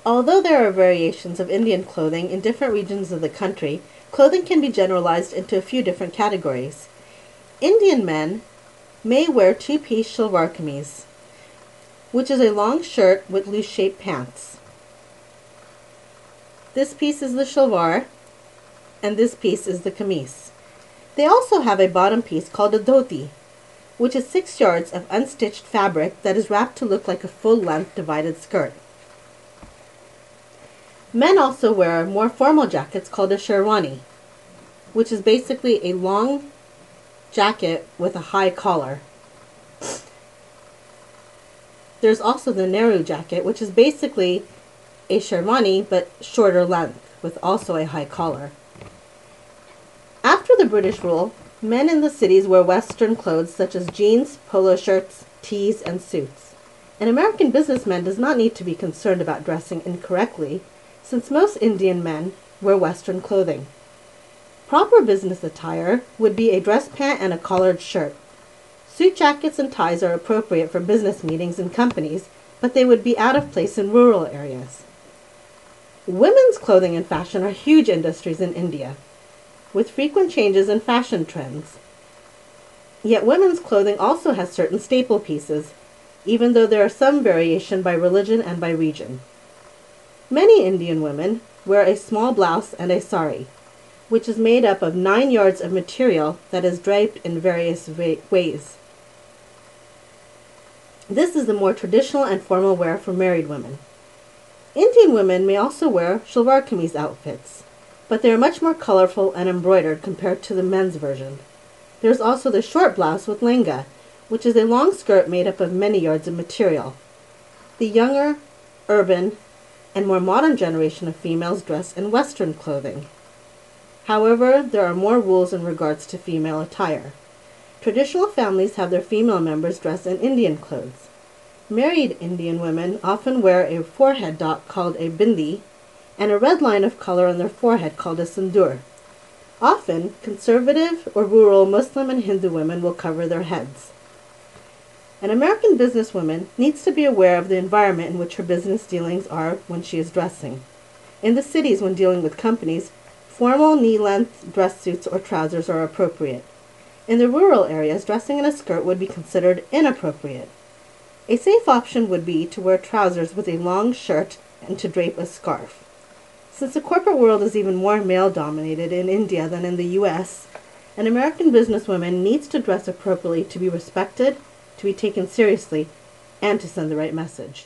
Although there are variations of Indian clothing in different regions of the country, clothing can be generalized into a few different categories. Indian men may wear two-piece shalwar kameez, which is a long shirt with loose-shaped pants. This piece is the shalwar, and this piece is the kameez. They also have a bottom piece called a dhoti, which is 6 yards of unstitched fabric that is wrapped to look like a full-length divided skirt. Men also wear more formal jackets called a sherwani, which is basically a long jacket with a high collar. There's also the Nehru jacket, which is basically a sherwani but shorter length with also a high collar. After the British rule, men in the cities wear Western clothes such as jeans, polo shirts, tees, and suits. An American businessman does not need to be concerned about dressing incorrectly, since most Indian men wear Western clothing. Proper business attire would be a dress pant and a collared shirt. Suit jackets and ties are appropriate for business meetings and companies, but they would be out of place in rural areas. Women's clothing and fashion are huge industries in India, with frequent changes in fashion trends. Yet women's clothing also has certain staple pieces, even though there are some variation by religion and by region. Many Indian women wear a small blouse and a sari, which is made up of 9 yards of material that is draped in various ways. This is the more traditional and formal wear for married women. Indian women may also wear shalwar kameez outfits, but they are much more colorful and embroidered compared to the men's version. There is also the short blouse with lenga, which is a long skirt made up of many yards of material. The younger, urban, and more modern generation of females dress in Western clothing. However, there are more rules in regards to female attire. Traditional families have their female members dress in Indian clothes. Married Indian women often wear a forehead dot called a bindi and a red line of color on their forehead called a sindoor. Often, conservative or rural Muslim and Hindu women will cover their heads. An American businesswoman needs to be aware of the environment in which her business dealings are when she is dressing. In the cities, when dealing with companies, formal knee-length dress suits or trousers are appropriate. In the rural areas, dressing in a skirt would be considered inappropriate. A safe option would be to wear trousers with a long shirt and to drape a scarf. Since the corporate world is even more male-dominated in India than in the US, an American businesswoman needs to dress appropriately to be respected, to be taken seriously, and to send the right message.